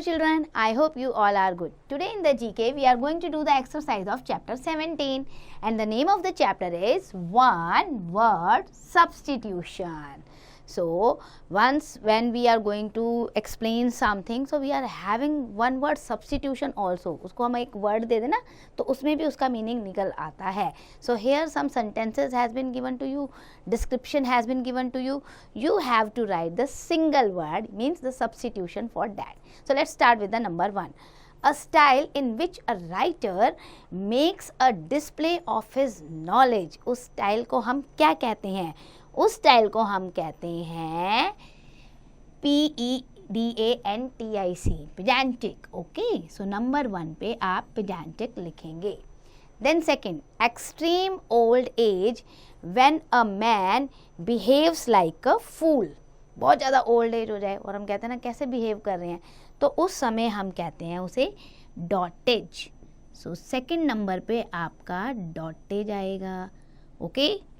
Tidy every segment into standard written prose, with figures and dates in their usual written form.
children, I hope you all are good. Today in the GK we are going to do the exercise of chapter 17 and the name of the chapter is one word substitution. So once when we are going to explain something, so we are having one word substitution also. उसको हम एक word दे देना तो उसमें भी उसका meaning निकल आता है. So here some sentences has been given to you, description has been given to you. You have to write the single word, means the substitution for that. So let's start with the number 1. A style in which a writer makes a display of his knowledge. उस style को हम क्या कहते हैं? उस style को हम कहते हैं PEDANTIC, pedantic. Okay, so number 1 पे आप pedantic लिखेंगे. Then second, extreme old age when a man behaves like a fool. बहुत ज़्यादा ओल्ड एज हो जाए और हम कहते हैं ना कैसे बिहेव कर रहे हैं, तो उस समय हम कहते हैं उसे डॉटेज. सो सेकेंड नंबर पे आपका डॉटेज आएगा. ओके,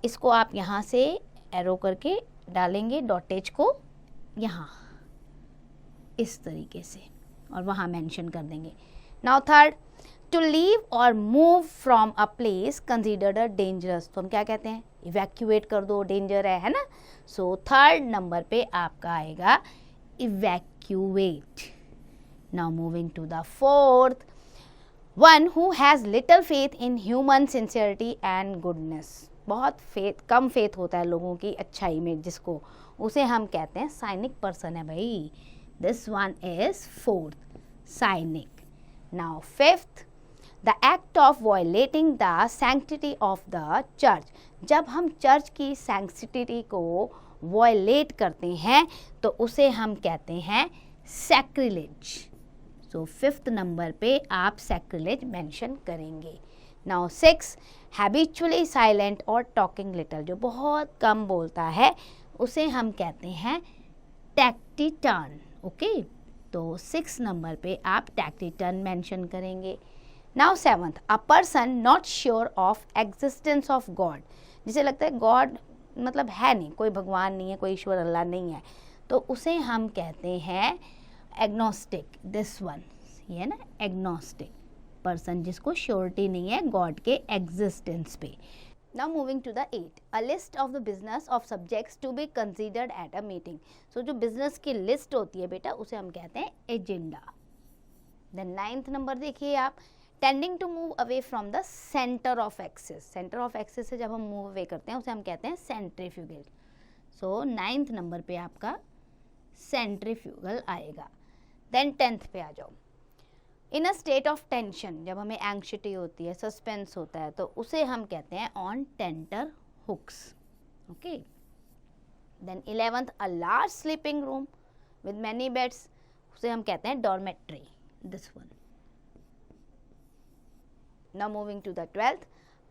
इसको आप यहाँ से एरो करके डालेंगे डॉटेज को यहाँ इस तरीके से और वहाँ मेंशन कर देंगे. नाउ थर्ड, टू लीव और move from a place considered a dangerous. तो हम क्या कहते हैं? इवैक्यूएट कर दो, डेंजर है ना. सो थर्ड नंबर पे आपका आएगा evacuate. Now moving to the fourth, one who has little faith in human sincerity and goodness. बहुत कम फेथ होता है लोगों की अच्छाई में, जिसको उसे हम कहते हैं साइनिक पर्सन है भाई. This one is fourth, cynic. Now fifth, the act of violating the sanctity of the church. जब हम चर्च की सैंक्टिटी को वायलेट करते हैं तो उसे हम कहते हैं सैक्रिलेज. सो फिफ्थ नंबर पे आप सैक्रिलेज मेंशन करेंगे. नाउ 6, हैबिचुअली साइलेंट और टॉकिंग लिटल. जो बहुत कम बोलता है उसे हम कहते हैं टैक्टिटर्न. ओके, तो 6 नंबर पे आप टैक्टिटर्न मेंशन करेंगे. Now 7th, a person not sure of existence of God. जिसे लगता है गॉड मतलब है नहीं, कोई भगवान नहीं है, कोई ईश्वर अल्लाह नहीं है, तो उसे हम कहते हैं एग्नोस्टिक. दिस वन, ये ना एग्नोस्टिक पर्सन जिसको श्योरिटी नहीं है गॉड के एग्जिस्टेंस पे. Now moving to the 8, a list of the business of subjects to be considered at a meeting. So जो बिजनेस की लिस्ट होती है बेटा उसे हम कहते हैं एजेंडा. देन 9th नंबर देखिए आप, tending to move away from the centre of axis. Centre of axis से जब हम मूव अवे करते हैं उसे हम कहते हैं सेंट्रीफ्यूगल. सो 9th नंबर पे आपका सेंट्रीफ्यूगल आएगा. देन 10th पे आ जाओ, इन अ स्टेट ऑफ टेंशन. जब हमें एंग्जाइटी होती है, सस्पेंस होता है, तो उसे हम कहते हैं on tenter hooks. Okay. Then 11th, a large sleeping room with many beds. उसे हम कहते हैं dormitory. This one. Now moving to the 12th,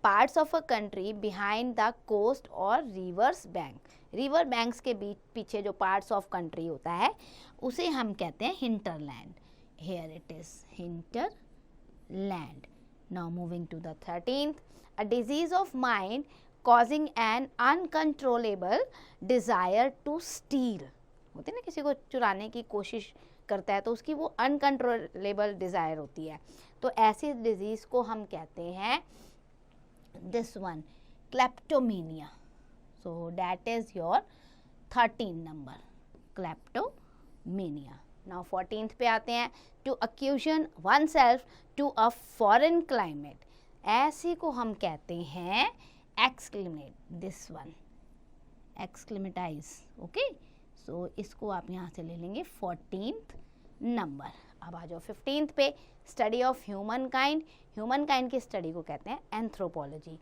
parts of a country behind the coast और रिवर्स बैंक. रिवर बैंक्स के बीच पीछे जो parts of country होता है उसे हम कहते हैं hinterland. Here it is, hinterland. Now moving to the 13th, a disease of mind causing an uncontrollable desire to steal. होती है ना, किसी को चुराने की कोशिश करता है तो उसकी वो अनकंट्रोलेबल डिज़ायर होती है, तो ऐसी डिजीज़ को हम कहते हैं this one, kleptomania. So that is your 13 number, kleptomania. Now 14th पे आते हैं, to accustom oneself to a foreign climate. ऐसी को हम कहते हैं acclimate. This one, acclimatize. Okay, so इसको आप यहाँ से ले लेंगे 14th नंबर. अब आ जाओ 15th पे, study of human kind. Human kind की स्टडी को कहते हैं anthropology.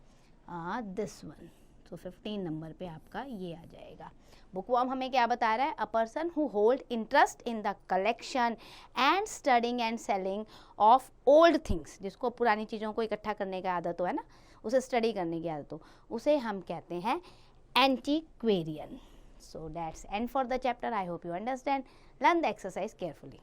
This one. So 15 number पे आपका ये आ जाएगा. बुकवर्म हमें क्या बता रहा है? A person who hold interest in the collection and studying and selling of old things. जिसको पुरानी चीज़ों को इकट्ठा करने की आदत हो, है ना, उसे स्टडी करने की आदत हो, उसे हम कहते हैं एंटीक्वेरियन. So that's and for the chapter. I hope you understand. Learn the exercise carefully.